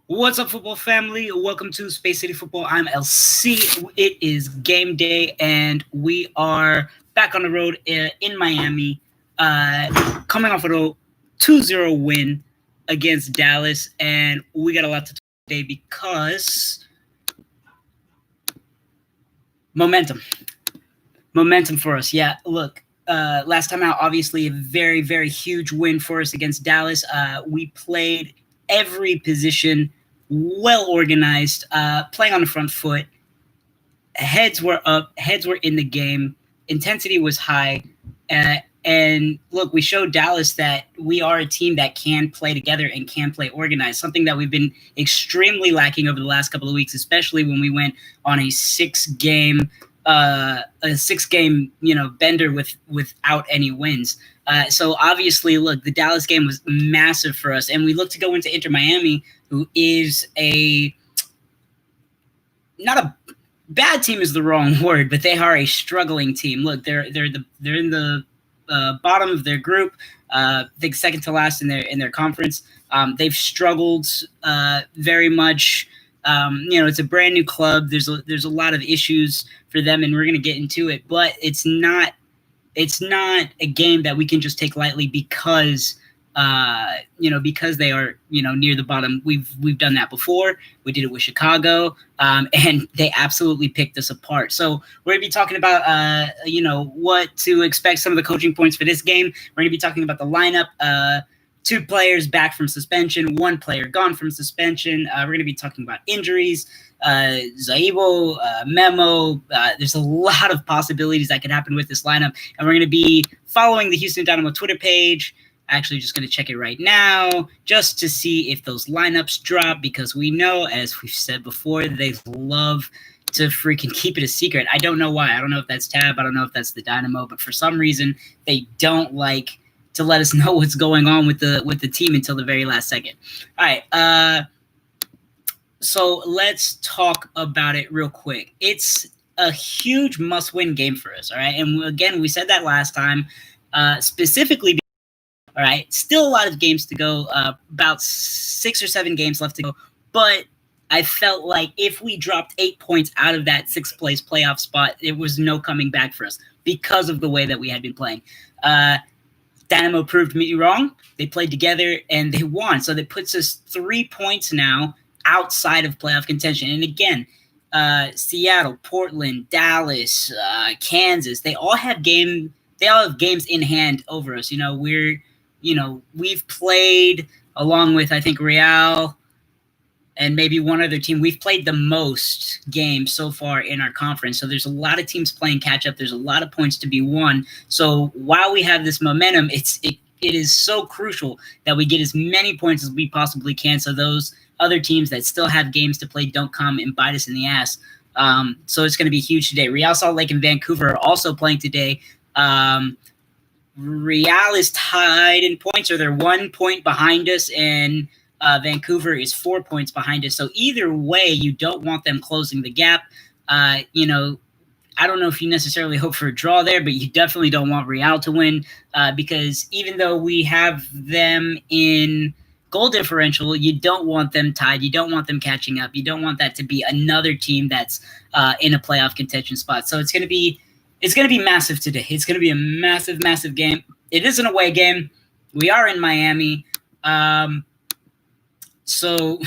What's up, football family? Welcome to Space City Football. I'm LC. It is game day, and we are back on the road in Miami, coming off of a 2-0 win against Dallas. And we got a lot to talk today because momentum. Momentum for us. Yeah, look, last time out, obviously, a very, very huge win for us against Dallas. We played every position well organized, playing on the front foot. Heads were up, heads were in the game, intensity was high. And look, we showed Dallas that we are a team that can play together and can play organized, something that we've been extremely lacking over the last couple of weeks, especially when we went on a six-game bender without any wins. So obviously, look, the Dallas game was massive for us, and we look to go into Inter Miami, who is not a bad team is the wrong word, but they are a struggling team. Look, they're in the bottom of their group. I think second to last in their conference. They've struggled very much. It's a brand new club. There's a lot of issues for them, and we're going to get into it. But it's not a game that we can just take lightly because because they are near the bottom. We've done that before. We did it with Chicago, and they absolutely picked us apart. So we're gonna be talking about what to expect, some of the coaching points for this game. We're gonna be talking about the lineup. Two players back from suspension, one player gone from suspension. We're going to be talking about injuries, Zaibo, Memo. There's a lot of possibilities that could happen with this lineup, and we're going to be following the Houston Dynamo Twitter page. Actually, just going to check it right now just to see if those lineups drop, because we know, as we've said before, they love to freaking keep it a secret. I don't know why. I don't know if that's Tab. I don't know if that's the Dynamo, but for some reason, they don't like to let us know what's going on with the team until the very last second. All right. So let's talk about it real quick. It's a huge must-win game for us. All right. And again, we said that last time, specifically. All right. Still a lot of games to go, about 6 or 7 games left to go. But I felt like if we dropped 8 points out of that 6th place playoff spot, it was no coming back for us because of the way that we had been playing. Dynamo proved me wrong. They played together and they won. So that puts us 3 points now outside of playoff contention. And again, Seattle, Portland, Dallas, Kansas, they all have games in hand over us. We've played along with, I think, Real and maybe one other team. We've played the most games so far in our conference. So there's a lot of teams playing catch up. There's a lot of points to be won. So while we have this momentum, it is so crucial that we get as many points as we possibly can, so those other teams that still have games to play don't come and bite us in the ass. So it's going to be huge today. Real Salt Lake and Vancouver are also playing today. Real is tied in points, or they're 1 point behind us, and Vancouver is 4 points behind us. So either way, you don't want them closing the gap. I don't know if you necessarily hope for a draw there, but you definitely don't want Real to win, because even though we have them in goal differential, you don't want them tied. You don't want them catching up. You don't want that to be another team that's in a playoff contention spot. So it's going to be massive today. It's going to be a massive, massive game. It is an away game. We are in Miami. So,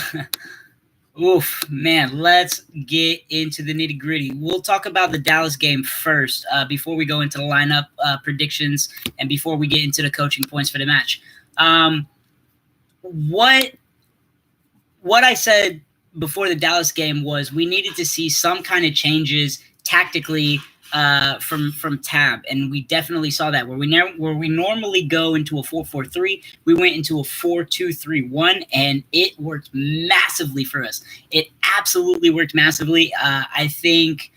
oof, man, let's get into the nitty gritty. We'll talk about the Dallas game first, before we go into the lineup predictions and before we get into the coaching points for the match. What I said before the Dallas game was we needed to see some kind of changes tactically from Tab, and we definitely saw that. Where we normally go into a 4-4-3, we went into a 4-2-3-1, and it worked massively for us. It absolutely worked massively. I think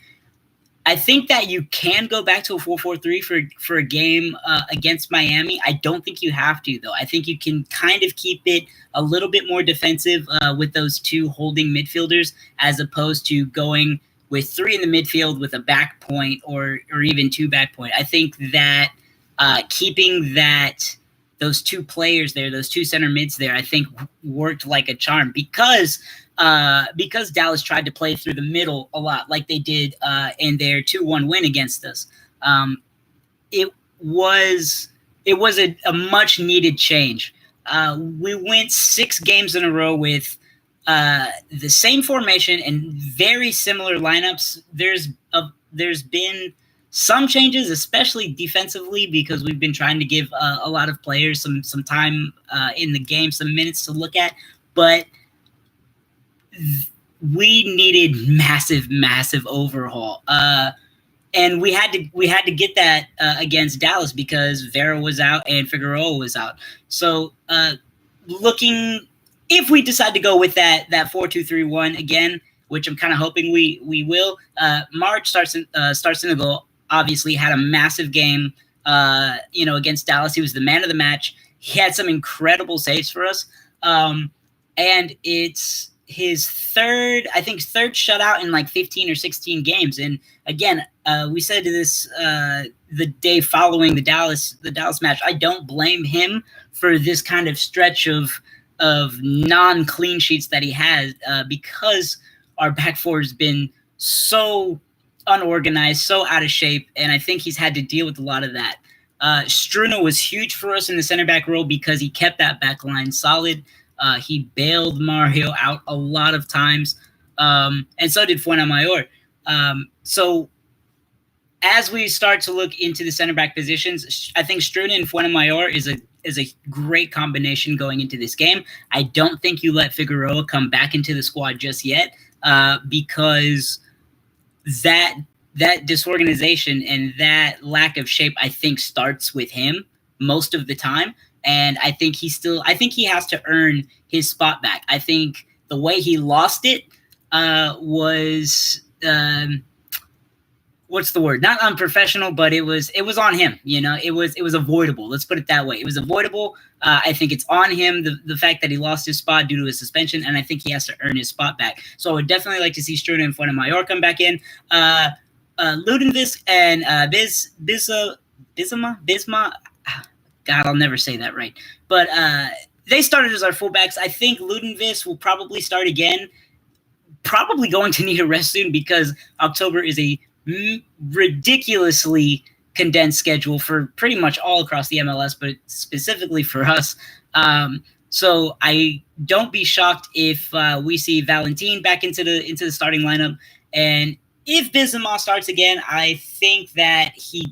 that you can go back to a 4-4-3 for a game against Miami. I don't think you have to, though. I think you can kind of keep it a little bit more defensive with those two holding midfielders, as opposed to going with 3 in the midfield with a back point or even 2 back point. I think that keeping those two players there, those two center mids there, I think worked like a charm because Dallas tried to play through the middle a lot, like they did in their 2-1 win against us. It was a much needed change. We went 6 games in a row with the same formation and very similar lineups. There's been some changes, especially defensively, because we've been trying to give a lot of players some time in the game, some minutes to look at. But we needed massive overhaul. And we had to get that against Dallas because Vera was out and Figueroa was out. So if we decide to go with that 4-2-3-1 again, which I'm kind of hoping we will, March starts in the goal. Obviously had a massive game against Dallas. He was the man of the match. He had some incredible saves for us. And it's his third shutout in like 15 or 16 games. And again, we said this the day following the Dallas match. I don't blame him for this kind of stretch of non-clean sheets that he has because our back four has been so unorganized, so out of shape, and I think he's had to deal with a lot of that. Struna was huge for us in the center back role because he kept that back line solid. He bailed Mario out a lot of times, and so did Fuenamayor. So as we start to look into the center back positions, I think Struna and Fuenamayor is a great combination going into this game. I don't think you let Figueroa come back into the squad just yet because that disorganization and that lack of shape, I think, starts with him most of the time. And I think he has to earn his spot back. I think the way he lost it was what's the word? Not unprofessional, but it was on him. It was avoidable. Let's put it that way. It was avoidable. I think it's on him, the fact that he lost his spot due to a suspension, and I think he has to earn his spot back. So I would definitely like to see Struna and Fuenamayor come back in. Ludenvisk and Bisma. God, I'll never say that right. But they started as our fullbacks. I think Ludenvisk will probably start again. Probably going to need a rest soon because October is a ridiculously condensed schedule for pretty much all across the MLS, but specifically for us. So I don't be shocked if we see Valentin back into the starting lineup. And if Bisma starts again, I think that he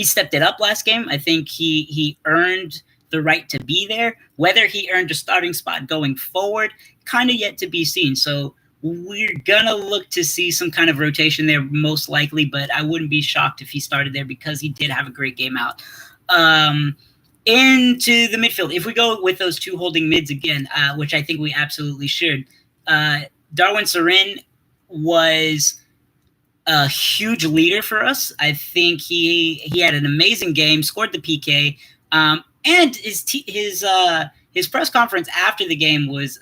stepped it up last game. I think he earned the right to be there. Whether he earned a starting spot going forward, kind of yet to be seen. So we're going to look to see some kind of rotation there most likely, but I wouldn't be shocked if he started there because he did have a great game out. Into the midfield, if we go with those two holding mids again, which I think we absolutely should, Darwin Sarin was a huge leader for us. I think he had an amazing game, scored the PK, and his press conference after the game was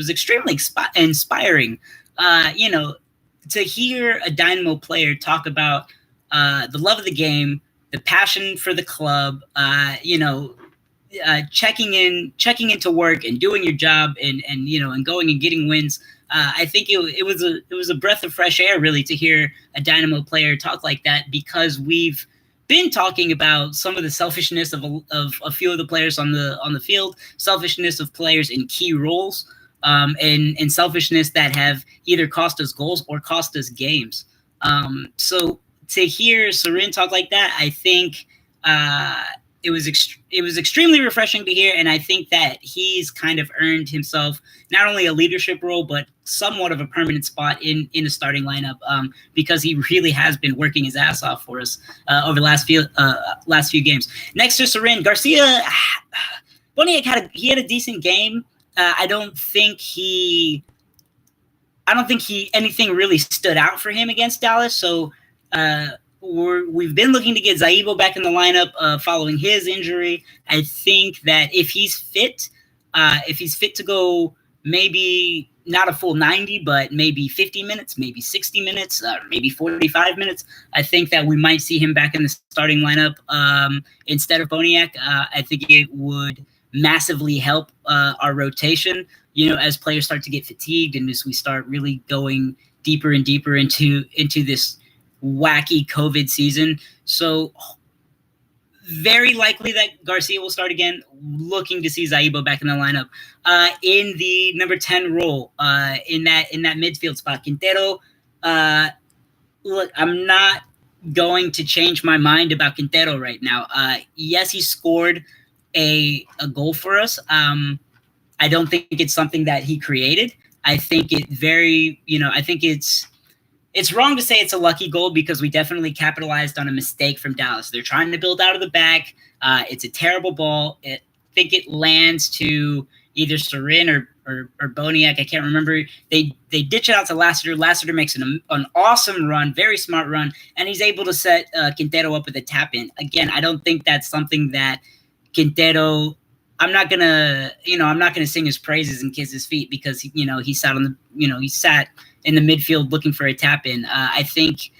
extremely inspiring. To hear a Dynamo player talk about the love of the game, the passion for the club, checking into work and doing your job and going and getting wins. I think it was a breath of fresh air, really, to hear a Dynamo player talk like that, because we've been talking about some of the selfishness of a few of the players on the field, selfishness of players in key roles, and selfishness that have either cost us goals or cost us games. So to hear Sarin talk like that, I think it was extremely refreshing to hear, and I think that he's kind of earned himself not only a leadership role, but somewhat of a permanent spot in a starting lineup, because he really has been working his ass off for us over the last few games. Next to Sarin, Garcia, Boniek had a decent game. I don't think anything really stood out for him against Dallas. So we've been looking to get Zaibo back in the lineup following his injury. I think that if he's fit to go maybe not a full 90, but maybe 50 minutes, maybe 60 minutes, maybe 45 minutes. I think that we might see him back in the starting lineup instead of Boniek. I think it would massively help our rotation, as players start to get fatigued and as we start really going deeper and deeper into this wacky COVID season. So very likely that Garcia will start again. Looking to see Zaibo back in the lineup in the number 10 role in that midfield spot. Quintero, look, I'm not going to change my mind about Quintero right now. Yes, he scored a goal for us. I don't think it's something that he created. I think I think it's wrong to say it's a lucky goal because we definitely capitalized on a mistake from Dallas. They're trying to build out of the back. It's a terrible ball. I think it lands to either Sorin or Boniek. I can't remember. They ditch it out to Lassiter. Lassiter makes an awesome run, very smart run, and he's able to set Quintero up with a tap in. Again, I don't think that's something that Quintero. I'm not gonna sing his praises and kiss his feet because he sat in the midfield looking for a tap in. I think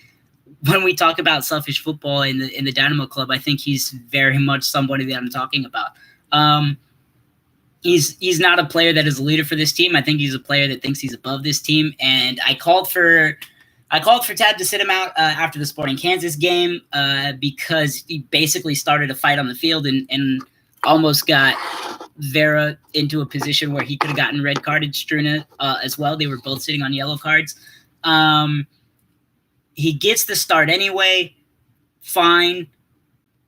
when we talk about selfish football in the Dynamo Club, I think he's very much somebody that I'm talking about. He's not a player that is a leader for this team. I think he's a player that thinks he's above this team. And I called for Tab to sit him out after the Sporting Kansas game because he basically started a fight on the field and almost got Vera into a position where he could have gotten red carded Struna as well. They were both sitting on yellow cards. He gets the start anyway. Fine.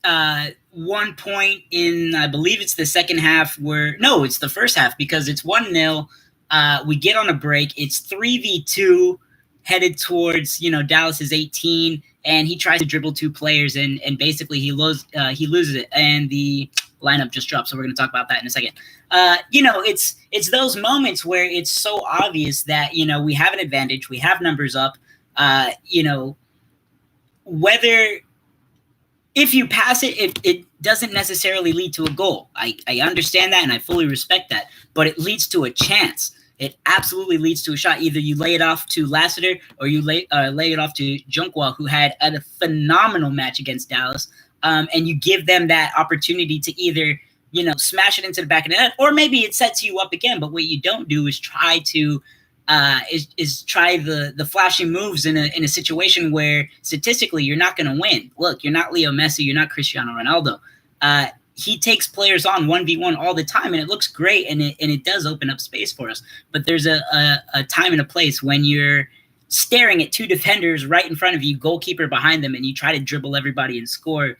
1 point in, I believe it's the second half it's the first half because it's 1-0. We get on a break. It's 3v2 headed towards, Dallas's 18, and he tries to dribble two players and basically he loses it and the lineup just dropped. So we're going to talk about that in a second. It's those moments where it's so obvious that, we have an advantage. We have numbers up, whether if you pass it, it doesn't necessarily lead to a goal. I understand that and I fully respect that, but it leads to a chance. It absolutely leads to a shot. Either you lay it off to Lassiter or you lay it off to Junqua, who had a phenomenal match against Dallas. And you give them that opportunity to either, smash it into the back of the net, or maybe it sets you up again. But what you don't do is try to try the flashy moves in a situation where statistically you're not going to win. Look, you're not Leo Messi, you're not Cristiano Ronaldo. He takes players on 1v1 all the time, and it looks great, and it does open up space for us. But there's a time and a place when you're staring at two defenders right in front of you, goalkeeper behind them, and you try to dribble everybody and score.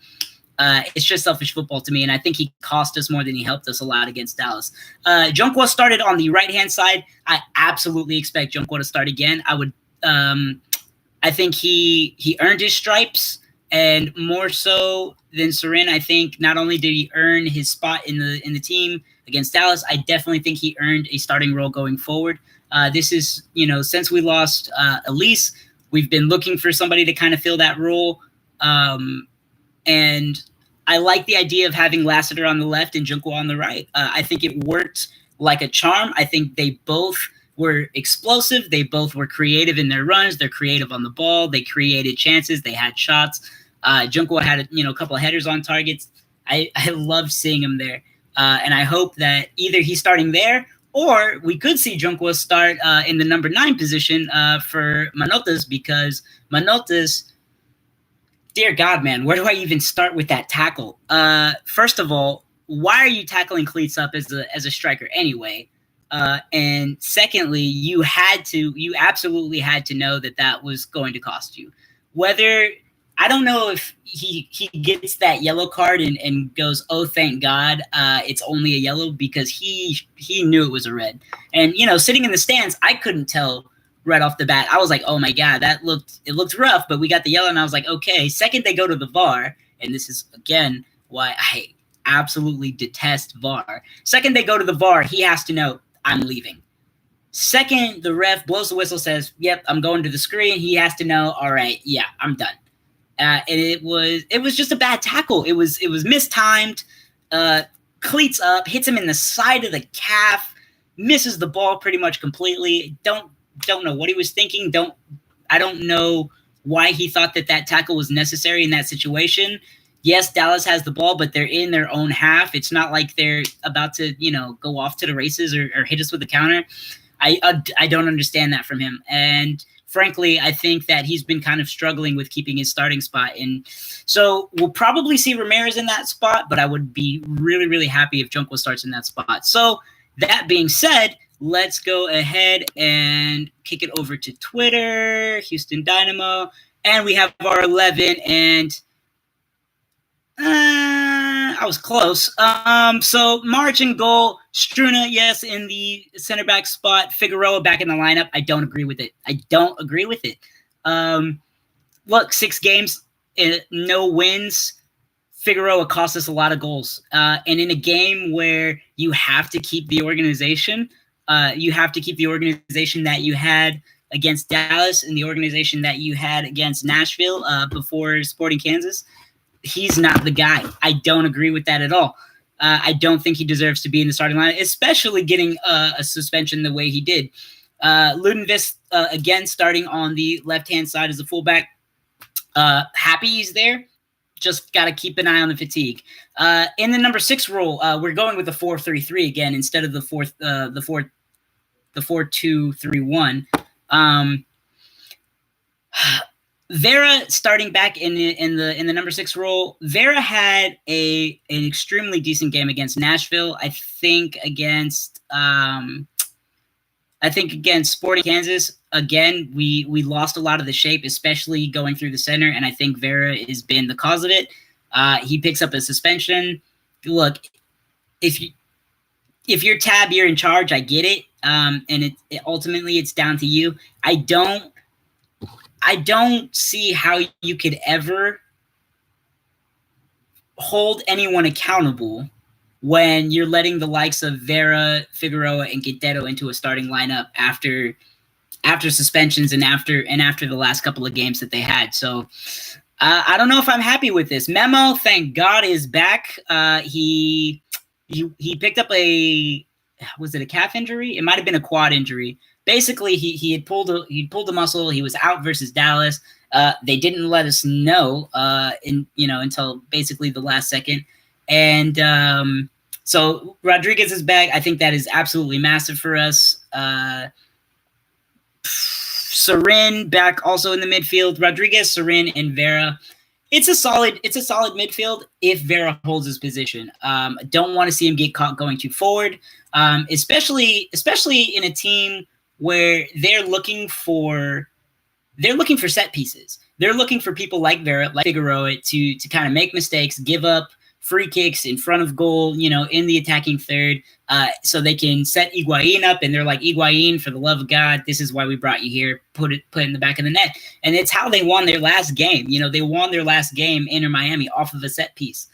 It's just selfish football to me, and I think he cost us more than he helped us a lot against Dallas. Junqua started on the right-hand side. I absolutely expect Junqua to start again. I think he earned his stripes, and more so than Sorin, I think not only did he earn his spot in the team against Dallas, I definitely think he earned a starting role going forward. This is, since we lost Elise, we've been looking for somebody to kind of fill that role. And I like the idea of having Lassiter on the left and Junqua on the right. I think it worked like a charm. I think they both were explosive. They both were creative in their runs. They're creative on the ball. They created chances. They had shots. Junqua had a couple of headers on targets. I loved seeing him there. And I hope that either he's starting there or we could see Junqua start in the number 9 position for Manotas, because Manotas, dear God, man, where do I even start with that tackle? First of all, why are you tackling cleats up as a striker anyway? And secondly, you absolutely had to know that was going to cost you. I don't know if he gets that yellow card and goes, oh, thank God, it's only a yellow, because he knew it was a red. And, sitting in the stands, I couldn't tell right off the bat. I was like, oh, my God, it looked rough, but we got the yellow, and I was like, okay. Second, they go to the VAR, and this is, again, why I absolutely detest VAR. Second, they go to the VAR, he has to know, I'm leaving. Second, the ref blows the whistle, says, yep, I'm going to the screen. He has to know, all right, yeah, I'm done. And it was just a bad tackle. It was mistimed. Cleats up, hits him in the side of the calf. misses the ball pretty much completely. Don't know what he was thinking. I don't know why he thought that tackle was necessary in that situation. Yes, Dallas has the ball, but they're in their own half. It's not like they're about to, go off to the races or hit us with a counter. I don't understand that from him. And frankly, I think that he's been kind of struggling with keeping his starting spot. And so we'll probably see Ramirez in that spot, but I would be really, really happy if Junqua starts in that spot. So that being said, let's go ahead and kick it over to Twitter, Houston Dynamo. And we have our 11, and I was close. So March in goal, Struna, yes, in the center back spot, Figueroa back in the lineup. I don't agree with it. Look, 6 games, no wins. Figueroa cost us a lot of goals. And in a game where you have to keep the organization, that you had against Dallas and the organization that you had against Nashville before Sporting Kansas, he's not the guy. I don't agree with that at all. I don't think he deserves to be in the starting line, especially getting a suspension the way he did. Ludenvis, again, starting on the left-hand side as a fullback. Happy he's there. Just got to keep an eye on the fatigue. In the number 6 role, we're going with the 4-3-3 again instead of the 4-2-3-1. Vera starting back in the number 6 role. Vera had an extremely decent game against Nashville. I think against Sporting Kansas, again, we lost a lot of the shape, especially going through the center, and I think Vera has been the cause of it. He picks up a suspension. Look, if you're Tab, you're in charge. I get it, and it ultimately it's down to you. I don't see how you could ever hold anyone accountable when you're letting the likes of Vera, Figueroa, and Quintero into a starting lineup after suspensions and after the last couple of games that they had. So I don't know if I'm happy with this. Memo, thank God, is back. He picked up was it a calf injury? It might have been a quad injury. Basically, he had pulled a muscle. He was out versus Dallas. They didn't let us know until basically the last second. And so Rodriguez is back. I think that is absolutely massive for us. Sarin back also in the midfield. Rodriguez, Sarin, and Vera. It's a solid midfield if Vera holds his position. Don't want to see him get caught going too forward, especially in a team where they're looking for set pieces. They're looking for people like Vera, like Figueroa, to kind of make mistakes, give up free kicks in front of goal, in the attacking third, so they can set Higuain up, and they're like, Higuain, for the love of God, this is why we brought you here. Put it in the back of the net. And it's how they won their last game. They won their last game, Inter Miami, off of a set piece.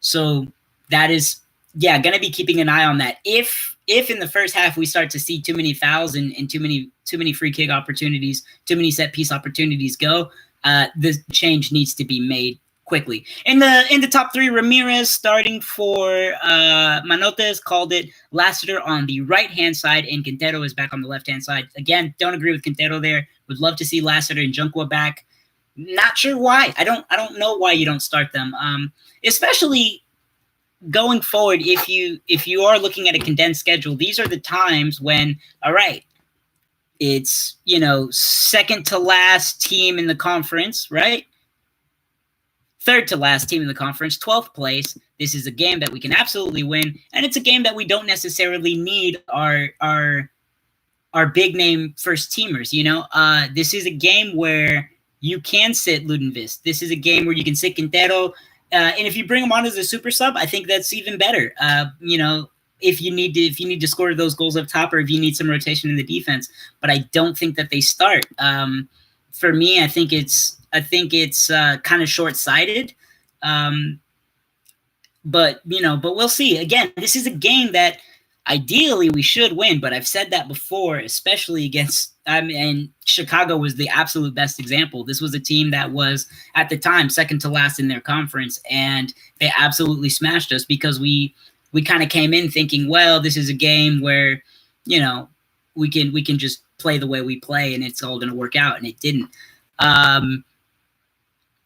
So that is, going to be keeping an eye on that. If in the first half we start to see too many fouls and too many free kick opportunities, too many set piece opportunities go, the change needs to be made quickly. In the top 3, Ramirez starting for Manotes, called it. Lassiter on the right-hand side, and Quintero is back on the left-hand side. Again, don't agree with Quintero there. Would love to see Lassiter and Junqua back. Not sure why. I don't know why you don't start them. Especially going forward, if you are looking at a condensed schedule, these are the times when, all right, it's, second to last team in the conference, right? Third to last team in the conference, 12th place. This is a game that we can absolutely win, and it's a game that we don't necessarily need our big name first teamers. This is a game where you can sit Ludenvis. This is a game where you can sit Quintero. And if you bring him on as a super sub, I think that's even better. If you need to score those goals up top, or if you need some rotation in the defense, but I don't think that they start. For me, I think it's kind of short-sighted. But we'll see. Again, this is a game that ideally we should win, but I've said that before, especially against, and Chicago was the absolute best example. This was a team that was, at the time, second to last in their conference, and they absolutely smashed us because we we kind of came in thinking, well, this is a game where, we can just play the way we play and it's all going to work out, and it didn't.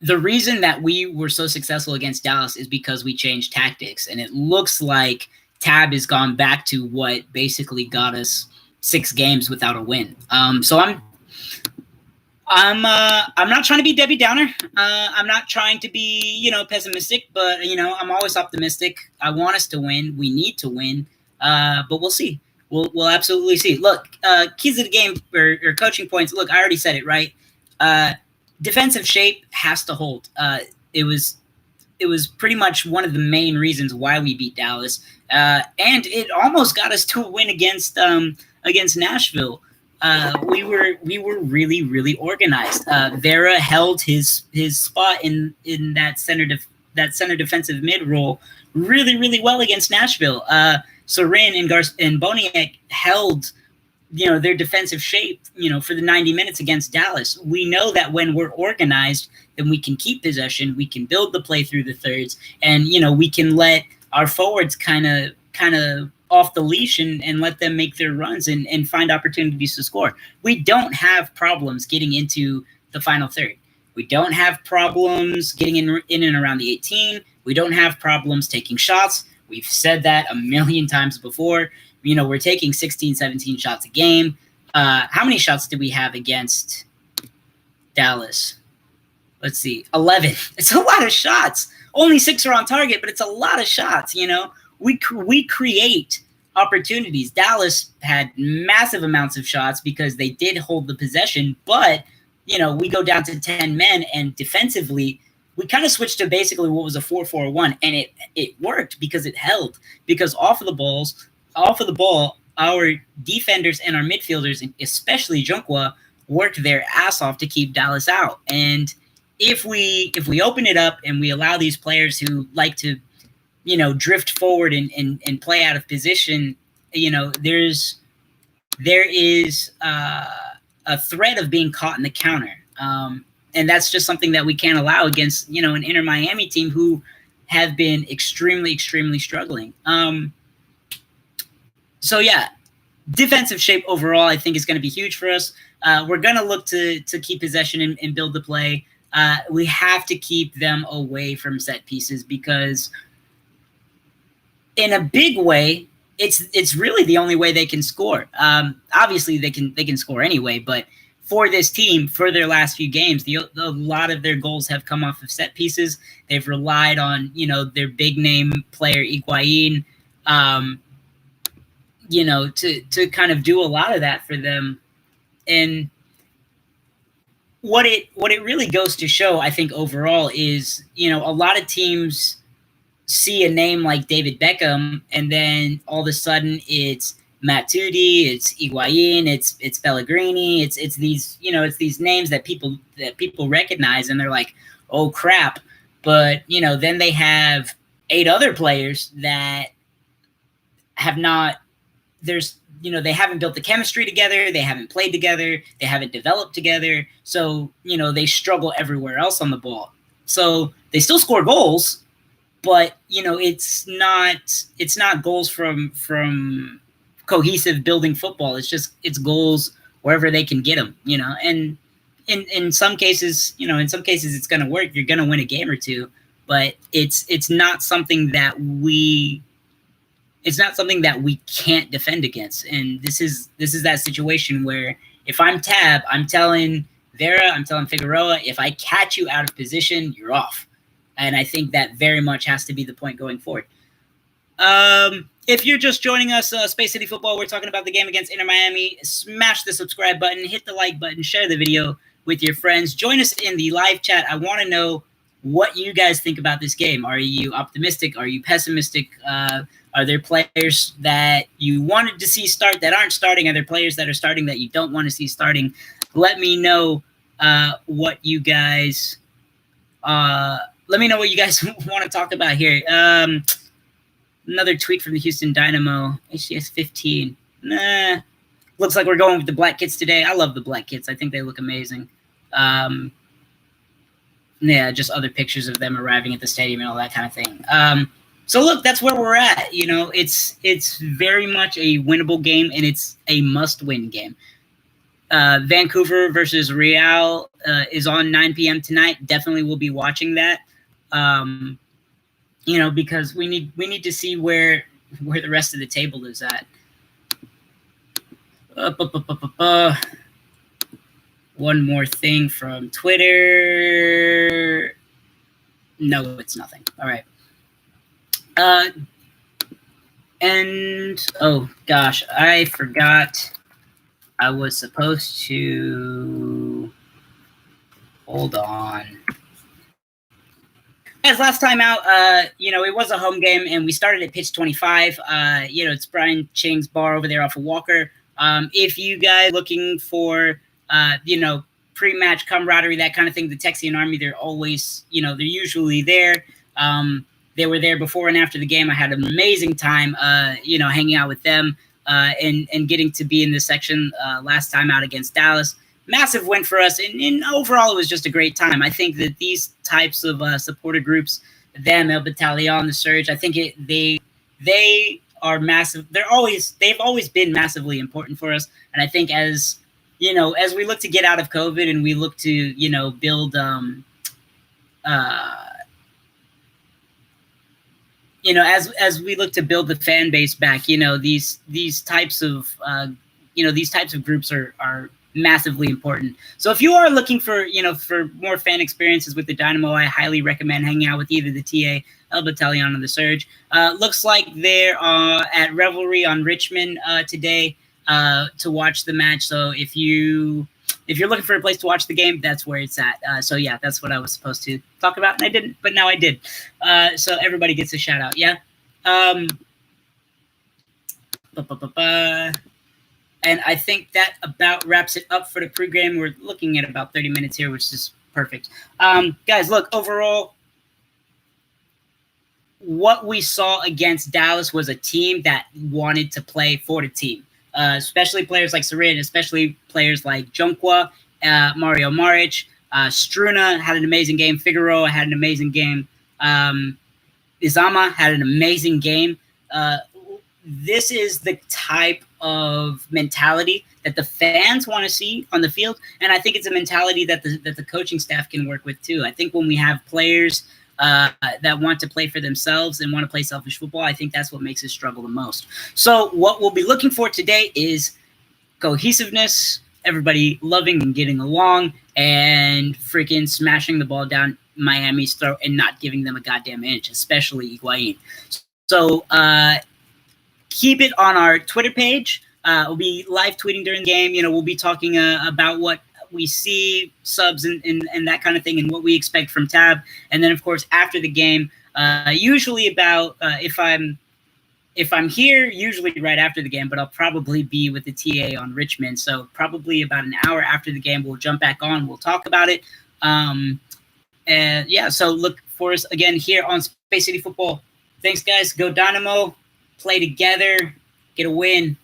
The reason that we were so successful against Dallas is because we changed tactics, and it looks like Tab has gone back to what basically got us 6 games without a win. So I'm not trying to be Debbie Downer. I'm not trying to be, pessimistic, but, I'm always optimistic. I want us to win. We need to win, but we'll see. We'll absolutely see. Look, keys of the game or coaching points. Look, I already said it, right? Defensive shape has to hold. It was pretty much one of the main reasons why we beat Dallas, and it almost got us to a win against Nashville. We were really, really organized. Vera held his spot in that center defensive mid role really, really well against Nashville. Sorin and Boniek held their defensive shape, for the 90 minutes against Dallas. We know that when we're organized, then we can keep possession, we can build the play through the thirds, and, we can let our forwards kind of off the leash and let them make their runs and find opportunities to score. We don't have problems getting into the final third. We don't have problems getting in and around the 18. We don't have problems taking shots. We've said that a million times before. We're taking 16, 17 shots a game. How many shots did we have against Dallas? Let's see, 11. It's a lot of shots. Only 6 are on target, but it's a lot of shots, We create opportunities. Dallas had massive amounts of shots because they did hold the possession, but, we go down to 10 men, and defensively, we kind of switched to basically what was a 4-4-1, and it worked because it held. Because off of the ball, our defenders and our midfielders, especially Junkwa, worked their ass off to keep Dallas out. And if we open it up and we allow these players who like to, drift forward and play out of position, there is a threat of being caught in the counter. And that's just something that we can't allow against, an Inter Miami team who have been extremely, extremely struggling. So, yeah, defensive shape overall, I think, is going to be huge for us. We're going to look to keep possession and build the play. We have to keep them away from set pieces because in a big way, it's really the only way they can score. Obviously, they can score anyway, but for this team, for their last few games, a lot of their goals have come off of set pieces. They've relied on, their big name player, Higuain, to kind of do a lot of that for them. And what it really goes to show, I think, overall is, a lot of teams see a name like David Beckham, and then all of a sudden it's Matuidi, it's Higuain, it's Pellegrini, it's these, it's these names that people recognize, and they're like, oh crap. But, then they have 8 other players that have not, they haven't built the chemistry together, they haven't played together, they haven't developed together. So, they struggle everywhere else on the ball. So they still score goals, but, it's not goals from cohesive building football. It's goals wherever they can get them, and in some cases, it's going to work. You're going to win a game or two, but it's not something that we can't defend against. And this is that situation where if I'm Tab, I'm telling Vera, I'm telling Figueroa, if I catch you out of position, you're off. And I think that very much has to be the point going forward. If you're just joining us, Space City Football, we're talking about the game against Inter Miami. Smash the subscribe button, hit the like button, share the video with your friends. Join us in the live chat. I want to know what you guys think about this game. Are you optimistic? Are you pessimistic? Are there players that you wanted to see start that aren't starting? Are there players that are starting that you don't want to see starting? Let me know what you guys want to talk about here. Another tweet from the Houston Dynamo, HCS 15. Looks like we're going with the Black Kits today. I love the Black Kits. I think they look amazing. Just other pictures of them arriving at the stadium and all that kind of thing. So look, that's where we're at. You know, it's very much a winnable game, and it's a must-win game. Vancouver versus Real is on 9 p.m. tonight. Definitely will be watching that. You know, because we need to see where the rest of the table is at. One more thing from Twitter. No, it's nothing. All right. And oh gosh, I forgot. I was supposed to hold on. As last time out, you know, it was a home game, and we started at pitch 25. You know, it's Brian Ching's bar over there off of Walker. If you guys looking for, you know, pre-match camaraderie, that kind of thing, the Texian Army, they're always, you know, they're usually there. They were there before and after the game. I had an amazing time, you know, hanging out with them and getting to be in this section last time out against Dallas. Massive win for us, and overall, it was just a great time. I think that these types of supporter groups, them, El Battalion, the Surge, I think they are massive. They've always been massively important for us, and I think as you know, as we look to get out of COVID and we look to, you know, build you know, as we look to build the fan base back, you know, these types of you know, these types of groups are massively important. So if you are looking for, you know, for more fan experiences with the Dynamo, I highly recommend hanging out with either the TA, El Battalion, or the Surge. Looks like they're at Revelry on Richmond today to watch the match. So if you're looking for a place to watch the game, that's where it's at. So yeah, that's what I was supposed to talk about, and I didn't, but now I did. So everybody gets a shout out. Yeah. And I think that about wraps it up for the pregame. We're looking at about 30 minutes here, which is perfect. Guys, look, overall, what we saw against Dallas was a team that wanted to play for the team, especially players like Sarin, especially players like Junkwa, Mario Maric. Struna had an amazing game. Figueroa had an amazing game. Izama had an amazing game. This is the type of mentality that the fans want to see on the field, and I think it's a mentality that the coaching staff can work with too. I think when we have players that want to play for themselves and want to play selfish football, I think that's what makes us struggle the most. So what we'll be looking for today is cohesiveness, everybody loving and getting along, and freaking smashing the ball down Miami's throat and not giving them a goddamn inch, especially Higuain. So keep it on our Twitter page. We'll be live tweeting during the game. You know, we'll be talking about what we see, subs and that kind of thing, and what we expect from Tab. And then, of course, after the game, usually about if I'm here, usually right after the game, but I'll probably be with the TA on Richmond. So probably about an hour after the game, we'll jump back on. We'll talk about it. And yeah, so look for us again here on Space City Football. Thanks, guys. Go Dynamo. Play together. Get a win.